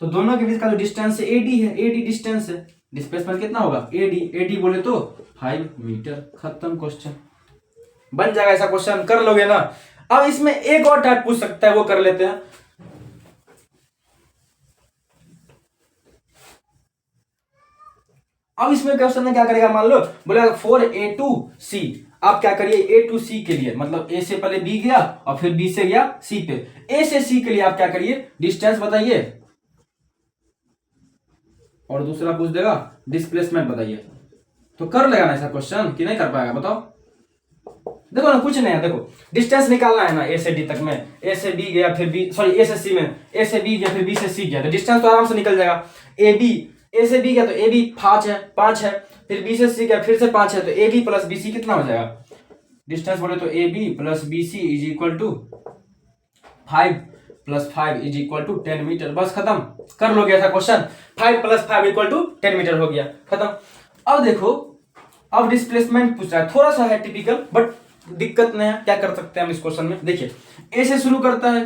तो दोनों के बीच का जो डिस्टेंस है एडी है, एडी डिस्टेंस है। डिस्प्लेसमेंट कितना होगा, एडी, एडी बोले तो 5 मीटर, खत्म क्वेश्चन। बन जाएगा ऐसा क्वेश्चन, कर लोगे ना। अब इसमें एक और टाइप पूछ सकता है, वो कर लेते हैं। अब इसमें क्वेश्चन में क्या करेगा, मान लो बोलेगा 4A2C, आप क्या करिए A2C के लिए, मतलब A से पहले B गया और फिर B से गया C पे, A से C के लिए आप क्या करिए, डिस्टेंस बताइए, और दूसरा पूछ देगा डिस्प्लेसमेंट बताइए। तो कर लेगा ना ऐसा क्वेश्चन कि नहीं कर पाएगा, बताओ। देखो ना, कुछ नहीं है, देखो डिस्टेंस निकालना है ना, ए से डी तक में, ए से बी गया फिर बी, सॉरी ए से सी में, ए से बी गया फिर बी से सी गया, तो डिस्टेंस तो आराम से निकल जाएगा। ए बी, ए से बी गया तो ए बी 5 है, फिर बी से सी गया फिर से 5 है, तो A B plus B C कितना हो जाएगा, डिस्टेंस बोले तो A B plus B C is equal to 5 plus 5 is equal to 10 metre, बस खत्म। कर लोगे ऐसा question, 5 plus 5 equal to 10 metre हो गया, खत्म। अब देखो, अब डिस्प्लेसमेंट पूछ रहा है, थोड़ा सा है टिपिकल, बट दिक्कत नहीं है, क्या कर सकते हैं हम इस क्वेश्चन में। देखिए ए से शुरू करता है,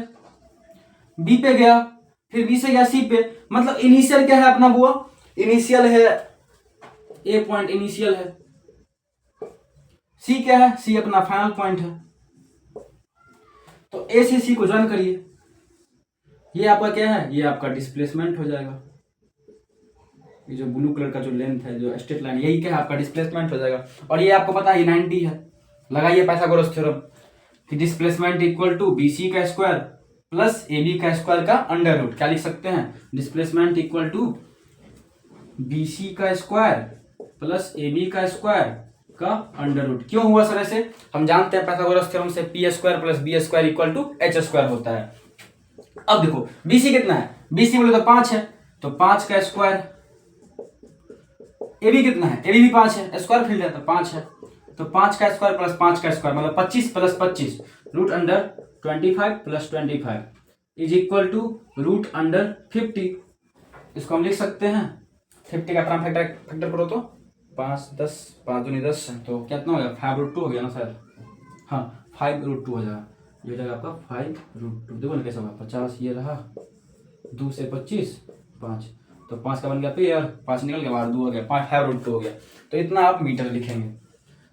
बी पे गया, फिर बी से गया सी पे, मतलब इनिशियल क्या है अपना बुआ, इनिशियल है ए पॉइंट, इनिशियल है। सी क्या है, सी अपना फाइनल पॉइंट है। तो ए से सी को ज्वाइन करिए, ये आपका क्या है, ये आपका डिस्प्लेसमेंट हो जाएगा। ये जो ब्लू कलर का जो लेंथ है, जो स्ट्रेट लाइन, यही क्या है आपका डिस्प्लेसमेंट हो जाएगा। और ये आपको पता है 90 है, लगाइए पाइथागोरस थ्योरम कि displacement equal to B C का स्क्वायर प्लस ए बी का स्क्वायर का अंडर रूट। क्या लिख सकते हैं, displacement equal to B C का स्क्वायर प्लस ए बी का स्क्वायर का अंडर रूट। क्यों हुआ सर ऐसे, हम जानते हैं पाइथागोरस थ्योरम से P square plus B square equal to H square होता है। अब देखो बी सी कितना है, बी सी बोले तो 5 है, तो 5 का स्क्वायर, ए बी कितना है, ए बी भी 5 है, स्क्वायर फील्ड है तो 5 है, तो 5 का स्क्वायर प्लस 5 का स्क्वायर मतलब 25 plus 25 root under 25 plus 25 is equal to root under 50। इसको हम लिख सकते हैं 50 का प्राइम फैक्टर करो तो 5 10 5 दूनी 10, तो कितना हो गया 5√2 हो गया ना सर, हाँ 5√2 हो जाएगा। ये जाएगा आपका 5√2, देखो ना कैसा होगा, 50 ये रहा, 2 से 25 5, तो 5 का बन गया पेयर, 5 निकल गया बाहर, 2 हो गया, 5√2 हो गया। तो इतना आप मीटर लिखेंगे।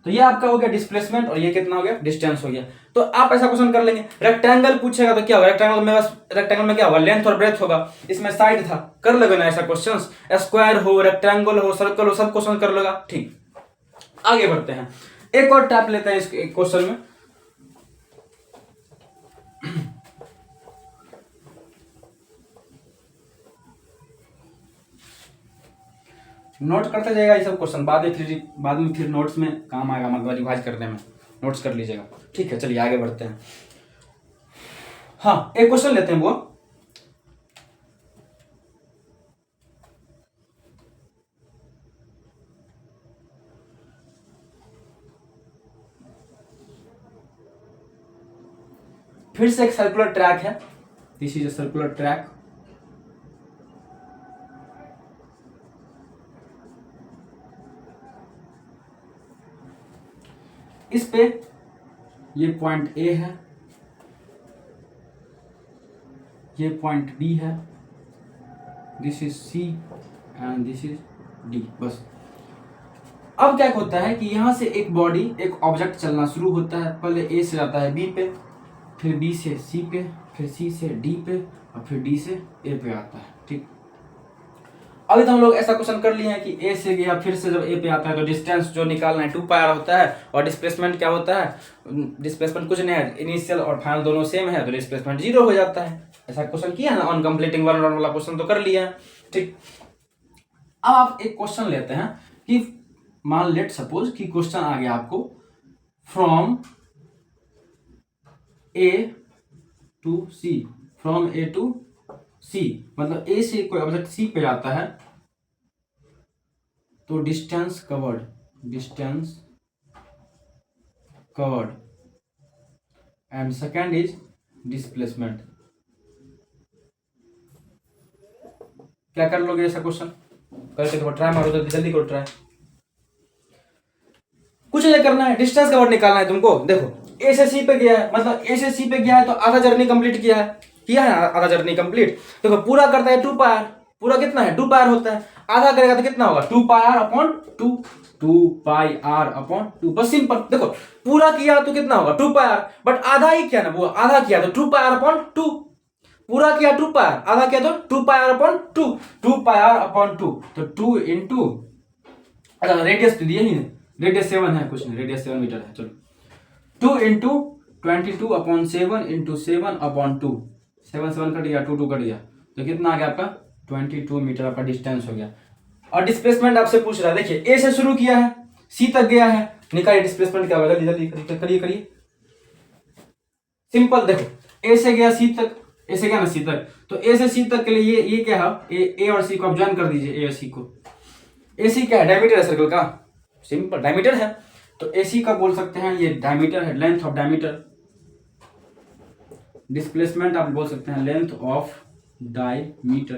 तो ये आपका हो गया डिस्प्लेसमेंट, और ये कितना हो गया, डिस्टेंस हो गया। तो आप ऐसा क्वेश्चन कर लेंगे। रेक्टेंगल पूछेगा तो क्या होगा, रेक्टेंगल में क्या होगा, लेंथ और ब्रेथ होगा, इसमें साइड था, कर लोगे ना ऐसा क्वेश्चन। स्क्वायर हो, रेक्टेंगल हो, सर्कल हो, सब क्वेश्चन कर लोगा। ठीक, आगे बढ़ते हैं, एक और टैप लेते हैं इस क्वेश्चन में। नोट करते जाएगा ये सब क्वेश्चन, बाद में फिर नोट्स में काम आएगा, मतलब रिवाइज करने में नोट्स कर लीजिएगा। ठीक है, चलिए आगे बढ़ते हैं। हाँ, एक क्वेश्चन लेते हैं वो, फिर से एक सर्कुलर ट्रैक है, this is a circular track. इस पे ये पॉइंट ए है, ये पॉइंट बी है, this is C and this is D, बस। अब क्या होता है कि यहां से एक बॉडी, एक ऑब्जेक्ट चलना शुरू होता है, पहले ए से जाता है बी पे, फिर बी से सी पे, फिर सी से डी पे, और फिर डी से ए पे आता है। ठीक, अभी तो हम लोग ऐसा क्वेश्चन कर लिए हैं कि ए से गया, फिर से जब ए पे आता है तो डिस्टेंस जो निकालना है 2πr होता है, और डिस्प्लेसमेंट क्या होता है, डिस्प्लेसमेंट कुछ नहीं है, इनिशियल और फाइनल दोनों सेम है तो डिस्प्लेसमेंट 0 हो जाता है। ऐसा क्वेश्चन किया है ना, ऑन कंप्लीटिंग वन राउंड वाला क्वेश्चन तो कर लिया है। ठीक, अब आप एक क्वेश्चन लेते हैं कि मान लेट सपोज कि क्वेश्चन आ गया आपको from A to C, from A to C, मतलब ए से कोई ऑब्जेक्ट सी पे जाता है तो distance covered and second is displacement. क्या कर लोगे ऐसा क्वेश्चन करके, देखो ट्राई मारो, जल्दी करो ट्राई। कुछ नहीं करना है, डिस्टेंस कवर्ड निकालना है तुमको। देखो ए से सी पे गया है, मतलब ए से सी पे गया है तो आधा जर्नी कंप्लीट किया है आधा जर्नी कंप्लीट। देखो पूरा करता है 2πr, पूरा कितना है 2πr होता है, आधा करेगा तो कितना होगा 2πr अपॉन 2, 2πr अपॉन 2, बस सिंपल। देखो पूरा किया तो कितना होगा 2πr, बट आधा ही किया ना, वो आधा किया तो 2πr अपॉन 2, पूरा किया 2πr, आधा किया तो 2πr अपॉन 2, 2πr अपॉन 2, तो 2 इंटू, अच्छा रेडियस तो दिए ही नहीं, रेडियस 7 है, कुछ नहीं, रेडियस 7 मीटर है, चलो 2 into 22 upon 7 into 7 upon 2, 7 7 cut गया, 2 2 कट गया, तो कितना आ गया आपका 22 मीटर आपका डिस्टेंस हो गया। और डिस्प्लेसमेंट आपसे पूछ रहा है, देखिए ए से शुरू किया है, सी तक गया है, निकालिए डिस्प्लेसमेंट क्या होगा, जल्दी करिए सिंपल। देखो ए से गया सी तक, ए से गया ना सी तक, तो ए से सी तक के लिए ये क्या है, ए और सी को आप ज्वाइन कर दीजिए, ए और सी को। ए सी क्या है, डायमीटर है सर्कल का, सिंपल डायमीटर है, तो ए सी का बोल सकते हैं ये डायमीटर है, लेंथ ऑफ डायमीटर। डिस्प्लेसमेंट आप बोल सकते हैं length of diameter,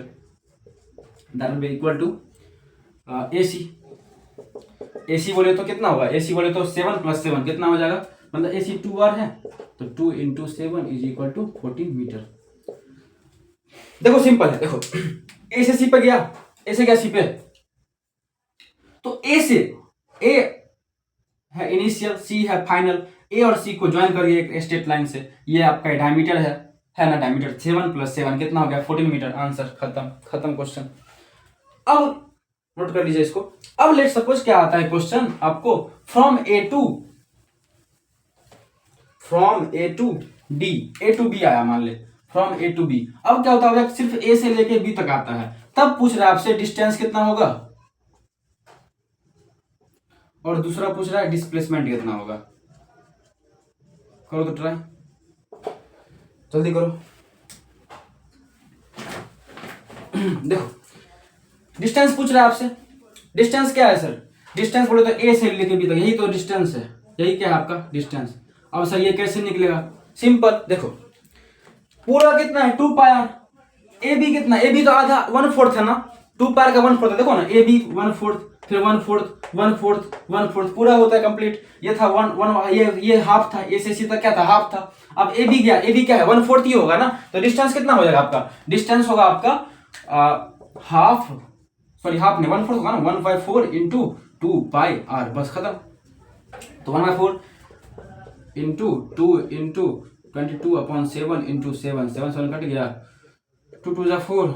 that will be equal to AC। AC बोले तो कितना होगा, AC बोले तो 7 + 7 कितना हो जाएगा, मतलब AC 2r है तो 2 into 7 is equal to 14 metre. देखो सिंपल है, देखो A से C पे गया, A से गया C पे, तो A से A है इनिशियल, C है फाइनल, A और C को ज्वाइन करिए एक स्ट्रेट लाइन से, ये आपका डायमीटर है ना, डायमीटर 7 + 7 कितना हो गया 14 मीटर, आंसर खत्म क्वेश्चन। अब नोट कर लीजिए इसको। अब लेट सपोज क्या आता है क्वेश्चन आपको from A to D, A to B आया, मान ले फ्रॉम ए टू बी। अब क्या होता है, सिर्फ ए से लेके बी तक आता है, तब पूछ रहा है आपसे डिस्टेंस कितना होगा, और दूसरा पूछ रहा है डिस्प्लेसमेंट कितना होगा। करो तो ट्राई, जल्दी करो। देखो डिस्टेंस पूछ रहा है आपसे, डिस्टेंस क्या है सर, डिस्टेंस बोले तो ए से लेके बी तक, यही तो डिस्टेंस है, यही क्या है आपका डिस्टेंस। अब सर ये कैसे निकलेगा, सिंपल, देखो पूरा कितना है 2πr, ए बी कितना, ए बी तो आधा 1/4 है ना, 2πr का 1/4 है, देखो ना ए बी 1/4, फिर 1/4 पूरा होता है कंप्लीट। ये था 1 ये हाफ था, ए से सी तक क्या था, हाफ था। अब ए बी गया, ए बी क्या है 1/4 ही होगा ना, तो डिस्टेंस कितना हो जाएगा आपका, डिस्टेंस होगा आपका हाफ नहीं 1/4 होगा ना, 1/4 इंटू 2πr, बस खत्म। तो 1/4 into 2 into 22 upon 7 into 7 cut गया, 2 2 4,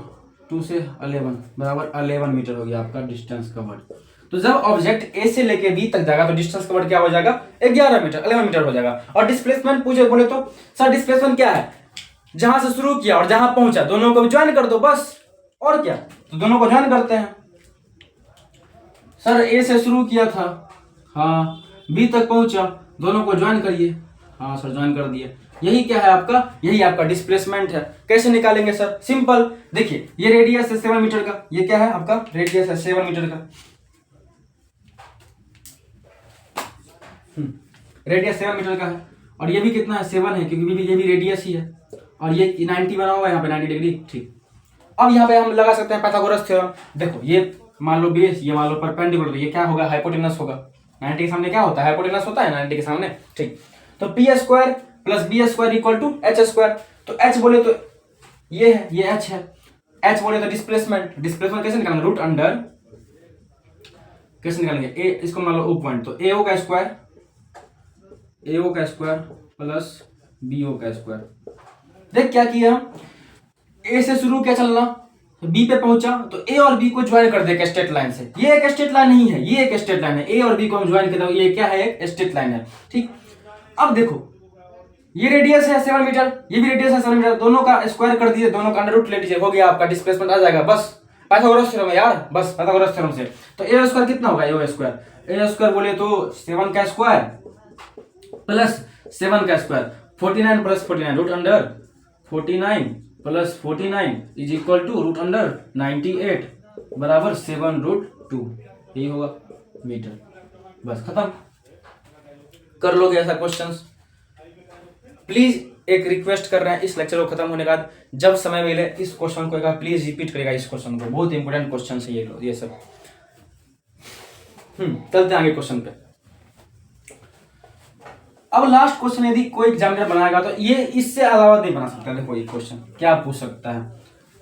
2 से 11 बराबर 11 मीटर हो गया आपका डिस्टेंस कवर्ड। तो जब ऑब्जेक्ट ए से लेके बी तक जाएगा तो डिस्टेंस कवर्ड क्या हो जाएगा 11 मीटर हो जाएगा। और डिस्प्लेसमेंट पूछे बोले तो सर डिस्प्लेसमेंट क्या है, जहां से शुरू किया और जहां पहुंचा दोनों को ज्वाइन कर दो बस, और क्या, तो दोनों को ज्वाइन करते हैं। सर ए से शुरू किया था, हाँ, बी तक पहुंचा, दोनों को ज्वाइन करिए, हाँ सर ज्वाइन कर दिए। यही क्या है आपका, यही आपका डिस्प्लेसमेंट है। कैसे निकालेंगे सर, सिंपल, देखिए ये रेडियस है 7 मीटर का, ये क्या है आपका रेडियस है 7 मीटर का, रेडियस 7 मीटर का है, और ये भी कितना है 7 है, क्योंकि ये भी रेडियस ही है, और ये 90 बना हुआ है यहाँ पे 90 डिग्री। ठीक, अब यहाँ पे हम लगा सकते हैं पाइथागोरस थ्योरम। देखो ये मान लो बेस, ये मान लो परपेंडिकुलर, तो ये क्या होगा हाइपोटेनस होगा, 90 के सामने क्या होता है हाइपोटेनस होता है 90 के सामने। ठीक, तो p² + b² = h²। तो h बोले तो ये है, ये h है, h बोले तो डिस्प्लेसमेंट कैसे निकालेंगे, रूट अंडर कैसे निकालेंगे, a इसको मान लो O पॉइंट, तो AO का स्क्वायर प्लस BO का स्क्वायर। देख क्या किया, A से शुरू क्या चलना, तो बी पे पहुंचा तो ए और बी को ज्वाइन कर देगा स्ट्रेट लाइन से। ये एक स्ट्रेट लाइन नहीं है, ये एक स्ट्रेट लाइन है। ए और बी को हम ज्वाइन कर देंगे, ये क्या है, एक स्ट्रेट लाइन है। ठीक, अब देखो ये रेडियस है 7 मीटर, ये भी रेडियस है 7 मीटर, दोनों का स्क्वायर कर दीजिए, दोनों का अंडर रूट ले लीजिए, हो गया आपका डिस्प्लेसमेंट आ जाएगा। बस पाइथागोरस थ्योरम है यार, बस पाइथागोरस थ्योरम से। तो ए स्क्वायर कितना होगा, ए स्क्वायर बोले तो 7 का स्क्वायर प्लस 7 का square, 49 plus 49 root under 49 plus 49 is equal to root under 98 बराबर 7√2, यही होगा मीटर। बस खत्म, कर लोगे ऐसा क्वेश्चंस। प्लीज एक रिक्वेस्ट कर रहे हैं, इस लेक्चर को खत्म होने के बाद जब समय मिले इस क्वेश्चन को प्लीज रिपीट करेगा, इस क्वेश्चन को, बहुत इंपॉर्टेंट क्वेश्चन है ये सब। चलते हैं आगे क्वेश्चन पे। अब लास्ट क्वेश्चन यदि कोई एग्जामिनर बनाएगा तो ये इससे अलावा नहीं बना सकता। देखो ये क्वेश्चन क्या पूछ सकता है,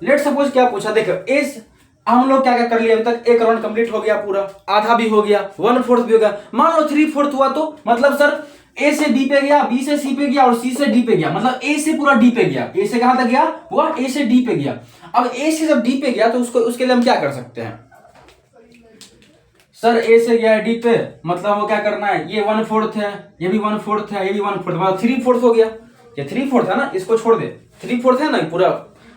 लेट सपोज क्या पूछा, देखो इस हम लोग क्या क्या कर लिया अभी तक, एक राउंड कंप्लीट हो गया पूरा, आधा भी हो गया, 1/4 भी हो गया, मान लो 3/4 हुआ तो मतलब सर ए से बी पे गया, बी से सी पे गया और सी से डी पे गया, मतलब ए से पूरा डी पे गया। ए से कहां तक गया, हुआ ए से डी पे गया। अब ए से जब डी पे गया तो उसको उसके लिए हम क्या कर सकते हैं, सर ए से गया डी पे, मतलब वो क्या करना है, ये 1/4 है, ये भी 1/4 है, ये भी 1/4, मतलब 3/4 हो गया। ये 3/4 है ना, इसको छोड़ दे, 3/4 है ना, पूरा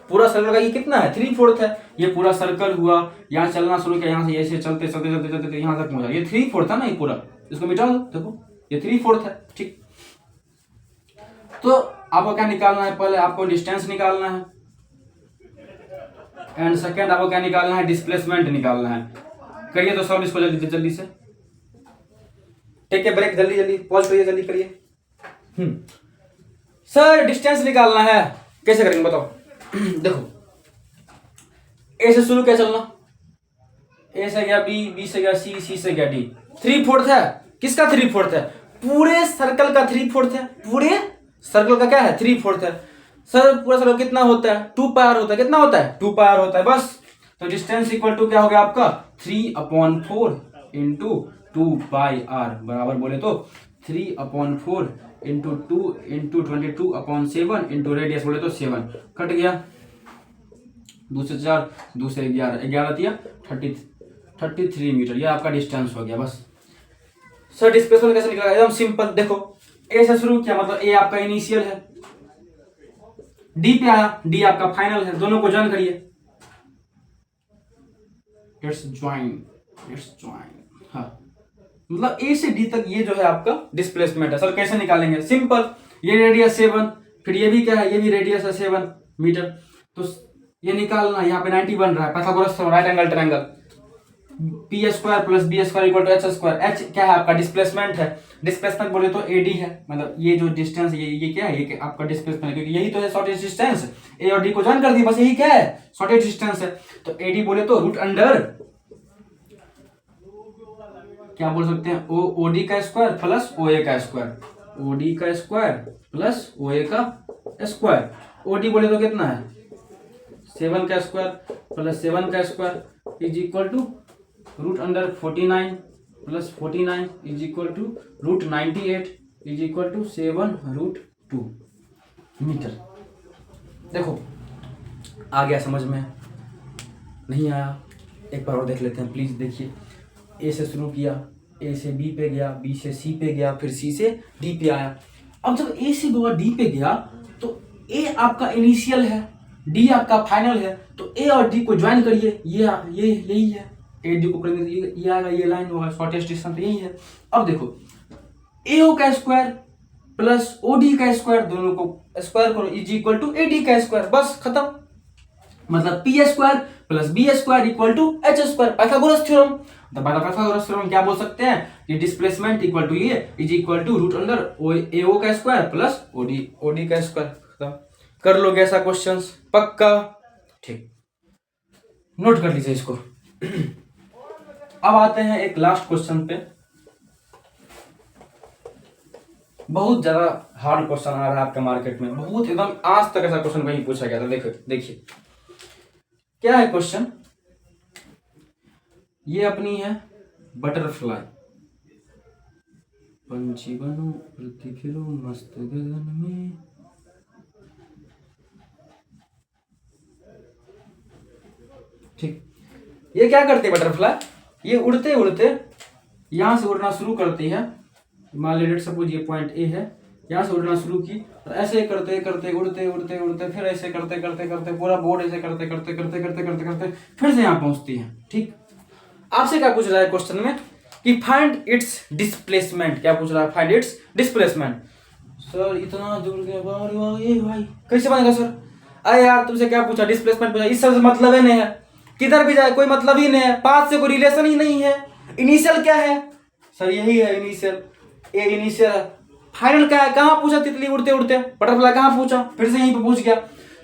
पूरा सर्कल का ये कितना है, 3/4 है। ये पूरा सर्कल हुआ, यहाँ चलना शुरू किया, यहाँ से ऐसे चलते चलते चलते चलते यहाँ तक पहुंचा, ये 3/4 है ना, ये पूरा, इसको मिटा दो, देखो ये 3/4 है। ठीक, तो आपको क्या निकालना है, पहले आपको डिस्टेंस निकालना है एंड सेकेंड आपको क्या निकालना है, डिस्प्लेसमेंट निकालना है। करिए तो सॉल्व इसको जल्दी जल्दी से, टेक ए ब्रेक, जल्दी जल्दी पॉज करिए, जल्दी करिए। सर डिस्टेंस निकालना है, कैसे करेंगे बताओ। देखो ए से शुरू क्या चलना, ए से गया बी, बी से गया सी, सी से गया डी, 3/4 है, किसका 3/4 है, पूरे सर्कल का 3/4 है, पूरे सर्कल का क्या है 3/4 है। सर पूरा सर्कल कितना होता है, 2πr होता है, कितना होता है 2πr होता है, बस। तो डिस्टेंस इक्वल टू क्या हो गया आपका 3/4 इंटू 2πr बराबर बोले तो 3/4 इंटू 2 इंटू 22/7 इंटू रेडियस बोले तो 7, कट गया, 2 से 4, 2 से 11, 11 दिया 33 मीटर, ये आपका डिस्टेंस हो गया। बस सर डिस्प्लेसमेंट कैसे निकलेगा, एकदम सिंपल, देखो ए से शुरू किया, मतलब ए आपका इनिशियल है, डी पे आया, डी आपका फाइनल है, दोनों को ज्वाइन करिए, लेट्स ज्वाइन, हाँ मतलब ए से डी तक ये जो है आपका डिस्प्लेसमेंट है। सर कैसे निकालेंगे, सिंपल, ये रेडियस 7, फिर ये भी क्या है, ये भी रेडियस है 7 मीटर, तो ये निकालना, यहाँ पे 90 बन रहा है, Pythagoras theorem, right angle triangle, P square plus B square equal to H square. H क्या है आपका डिस्प्लेसमेंट है, डिस्प्लेसमेंट बोले तो एडी है, मतलब ये जो डिस्टेंस ये क्या है, ये आपका डिस्प्लेसमेंट है, क्योंकि यही तो है शॉर्टेज डिस्टेंस, ए और डी को ज्वाइन कर दिया, बस यही क्या है शॉर्टेज डिस्टेंस है। तो एडी बोले तो रूट अंडर क्या बोल सकते हैं, ओडी का स्क्वायर प्लस ओए का स्क्वायर, ओडी का स्क्वायर प्लस ओए का स्क्वायर। ओडी बोले तो कितना है 7 का स्क्वायर प्लस 7 का square is equal to root under 49 plus 49 is equal to root 98 is equal to 7√2 metre. देखो आ गया समझ में, नहीं आया एक बार और देख लेते हैं प्लीज। देखिए ए से शुरू किया, ए से बी पे गया, बी से सी पे गया, फिर सी से डी पे आया। अब जब ए से डी पे गया तो ए आपका इनिशियल है, डी आपका फाइनल है, तो ए और डी को ज्वाइन करिए, ये यही है, ए डी को करेंगे ये आएगा, ये लाइन होगा, शॉर्टेस्ट डिस्टेंस यही है। अब देखो ए ओ का स्क्वायर प्लस ओ डी का स्क्वायर, दोनों को स्क्वायर करो is equal to A D का स्क्वायर, बस खत्म। मतलब P square plus B square equal to H square, Pythagoras theorem. तो पाइथागोरस थ्योरम क्या बोल सकते हैं कि डिस्प्लेसमेंट इक्वल टू ये is equal to root under A O का स्क्वायर प्लस ओ डी का स्क्वायर। खत्म, कर लोगे ऐसा क्वेश्चंस पक्का, ठीक, नोट कर लीजिए इसको। अब आते हैं एक लास्ट क्वेश्चन पे, बहुत ज्यादा हार्ड क्वेश्चन आ रहा है आपके मार्केट में, बहुत एकदम आज तक ऐसा क्वेश्चन वही पूछा गया था। देखो देखिए क्या है क्वेश्चन, ये अपनी है बटरफ्लाई, पंछी बनो उड़ती फिरो मस्त गगन में, ठीक, ये क्या करते हैं बटरफ्लाई, ये उड़ते उड़ते यहाँ से उड़ना शुरू करती है। मान लीजिए सपोज ये पॉइंट ए है, यहाँ से उड़ना शुरू की और ऐसे करते करते उड़ते उड़ते उड़ते फिर ऐसे करते करते करते पूरा बोर्ड ऐसे करते करते करते करते करते करते फिर से यहाँ पहुँचती है। ठीक, आपसे क्या पूछ रहा है क्वेश्चन में कि फाइंड इट्स डिस्प्लेसमेंट, क्या पूछ रहा है, फाइंड इट्स डिस्प्लेसमेंट। सर इतना दूर गया भाई कैसे बनेगा सर, अरे यार तुमसे क्या पूछा, डिस्प्लेसमेंट पूछा, इस से मतलब ही नहीं है, किधर भी जाए कोई मतलब ही नहीं है, पाथ से कोई रिलेशन ही नहीं है। इनिशियल क्या है सर, यही है इनिशियल, ये इनिशियल है। फाइनल क्या है, कहाँ पूछा तितली उड़ते उड़ते, बटरफ्लाई कहाँ पूछा, फिर से यहीं पे पूछ गया।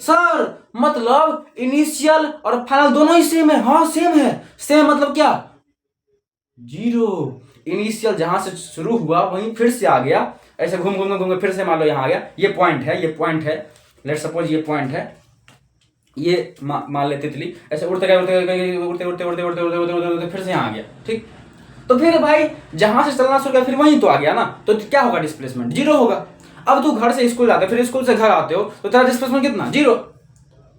सर मतलब इनिशियल और फाइनल दोनों ही सेम है, हाँ सेम है, सेम मतलब क्या, जीरो। इनिशियल जहां से शुरू हुआ वहीं फिर से आ गया, ऐसे घूम घूम घूम फिर से मान लो यहाँ आ गया, ये पॉइंट है, ये पॉइंट है, लेट सपोज ये पॉइंट है, ये मान ले तितली ऐसे उड़ते गए उड़ते गए उड़ते उड़ते उड़ते उड़ते उड़ते उड़ते उड़ते फिर से यहाँ आ गया। ठीक, तो फिर भाई जहां से चलना शुरू किया फिर वहीं तो आ गया ना, तो क्या होगा डिस्प्लेसमेंट, जीरो होगा। अब तू घर से स्कूल जाते फिर स्कूल से घर आते हो तो तेरा डिस्प्लेसमेंट कितना, जीरो।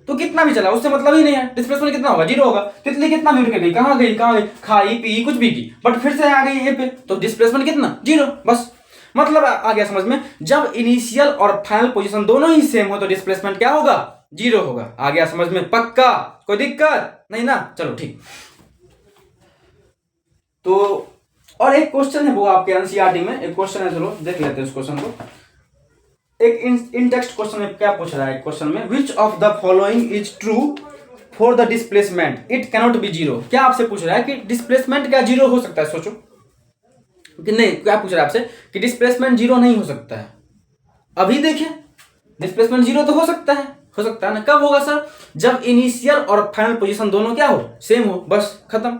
तो कितना भी चला उससे मतलब ही नहीं है, डिस्प्लेसमेंट कितना होगा, जीरो होगा। तितली कितना भी उड़ के गई, कहाँ गई खाई पी कुछ भी की, बट फिर से आ गई ये पे, तो डिस्प्लेसमेंट कितना, जीरो। बस मतलब आ गया समझ में, जब इनिशियल और फाइनल पोजीशन दोनों ही सेम हो तो डिस्प्लेसमेंट क्या होगा, जीरो होगा। आ गया समझ में, पक्का, कोई दिक्कत नहीं ना, चलो ठीक। तो और एक क्वेश्चन है वो आपके एनसीईआरटी में एक क्वेश्चन है, चलो देख लेते हैं उस क्वेश्चन को। एक इन टेक्स्ट क्वेश्चन में क्या पूछ रहा है क्वेश्चन में, which of the following is true for the displacement it cannot be zero. क्या आपसे पूछ रहा है कि डिस्प्लेसमेंट क्या जीरो हो सकता है, सोचो कि नहीं, क्या पूछ रहा है आपसे कि डिस्प्लेसमेंट जीरो नहीं हो सकता है। अभी देखिए डिस्प्लेसमेंट जीरो तो हो सकता है ना, कब होगा सर, जब इनिशियल और फाइनल पोजीशन दोनों क्या हो, सेम हो, बस खत्म।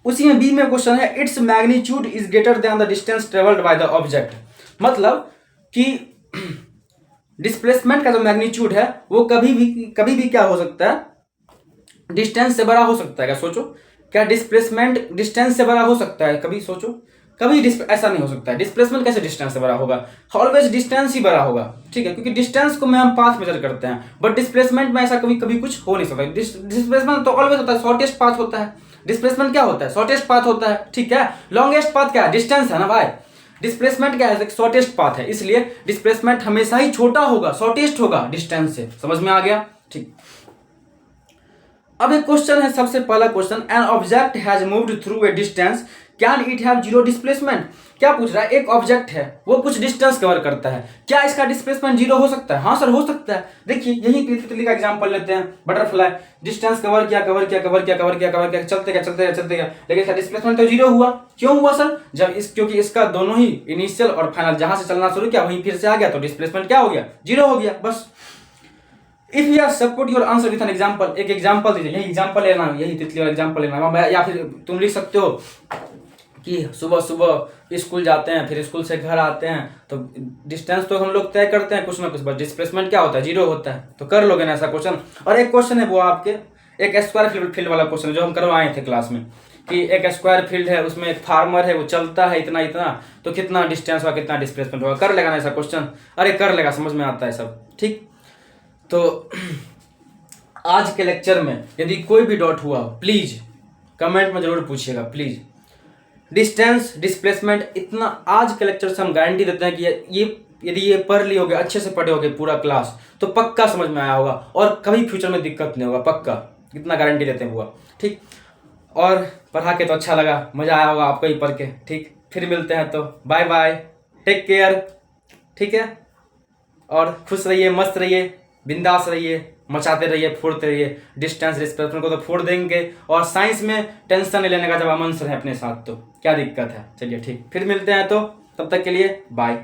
उसी में बी में क्वेश्चन है, its magnitude is greater than the distance travelled by the object. मतलब कि डिस्प्लेसमेंट का जो मैग्नीट्यूड है वो कभी भी क्या हो सकता है, डिस्टेंस से बड़ा हो सकता है। क्या सोचो, क्या डिस्प्लेसमेंट डिस्टेंस से बड़ा हो सकता है, कभी सोचो, कभी ऐसा नहीं हो सकता है। डिस्प्लेसमेंट कैसे डिस्टेंस से बड़ा होगा, ऑलवेज डिस्टेंस ही बड़ा होगा, ठीक है, क्योंकि डिस्टेंस को में हम पाथ मेजर करते हैं, बट डिस्प्लेसमेंट में ऐसा कभी कुछ हो नहीं सकता। डिस्प्लेसमेंट तो ऑलवेज होता है, शॉर्टेस्ट पाथ होता है। डिस्प्लेसमेंट क्या होता है, शॉर्टेस्ट पाथ होता है, ठीक है। लॉन्गेस्ट पाथ क्या है, डिस्टेंस है ना भाई। डिस्प्लेसमेंट क्या है, शॉर्टेस्ट पाथ है, इसलिए डिस्प्लेसमेंट हमेशा ही छोटा होगा, शॉर्टेस्ट होगा डिस्टेंस से। समझ में आ गया, ठीक। अब एक क्वेश्चन है, सबसे पहला question, an object has moved through a distance can it have zero displacement. क्या पूछ रहा है, एक ऑब्जेक्ट है वो कुछ डिस्टेंस कवर करता है, क्या इसका डिस्प्लेसमेंट जीरो हो सकता है। हाँ सर हो सकता है। देखिए यही तितली का एग्जांपल लेते हैं, बटरफ्लाई डिस्टेंस कवर किया चलते गया लेकिन इसका डिस्प्लेसमेंट तो जीरो हुआ। क्यों हुआ सर, क्योंकि इसका दोनों ही इनिशियल और फाइनल जहां से चलना शुरू किया वहीं फिर से आ गया, तो डिस्प्लेसमेंट क्या हो गया, जीरो हो गया, बस। If you have support your answer with an example, एक एग्जांपल दीजिए, यही एग्जांपल लेना, यही तितली वाला एग्जांपल लेना, या फिर तुम लिख सकते हो कि सुबह सुबह स्कूल जाते हैं फिर स्कूल से घर आते हैं, तो डिस्टेंस तो हम लोग तय करते हैं कुछ ना कुछ, बस डिस्प्लेसमेंट क्या होता है, जीरो होता है। तो कर लोगे ना ऐसा क्वेश्चन। और एक क्वेश्चन है वो आपके एक स्क्वायर फील्ड वाला क्वेश्चन जो हम करवाए थे क्लास में, कि एक स्क्वायर फील्ड है उसमें एक फार्मर है वो चलता है इतना इतना, तो कितना डिस्टेंस होगा कितना डिस्प्लेसमेंट होगा। कर लेगा ना ऐसा क्वेश्चन, अरे कर लेगा, समझ में आता है सब, ठीक। तो आज के लेक्चर में यदि कोई भी डाउट हुआ प्लीज कमेंट में जरूर पूछिएगा, प्लीज। डिस्टेंस डिस्प्लेसमेंट इतना आज के लेक्चर से हम गारंटी देते हैं कि ये यदि ये पढ़ लिए होगे, अच्छे से पढ़े होगे पूरा क्लास, तो पक्का समझ में आया होगा और कभी फ्यूचर में दिक्कत नहीं होगा, पक्का, इतना गारंटी देते हैं हुआ, ठीक। और पढ़ा के तो अच्छा लगा, मजा आया होगा आपको ही पढ़ के, ठीक। फिर मिलते हैं, तो बाय बाय, टेक केयर, ठीक है। और खुश रहिए, मस्त रहिए, बिंदास रहिए, मचाते रहिए, फोड़ते रहिए। डिस्टेंस डिस्प्लेसमेंट को तो फोड़ देंगे, और साइंस में टेंशन नहीं लेने का जब अमन सर है अपने साथ तो क्या दिक्कत है। चलिए ठीक, फिर मिलते हैं, तो तब तक के लिए बाय।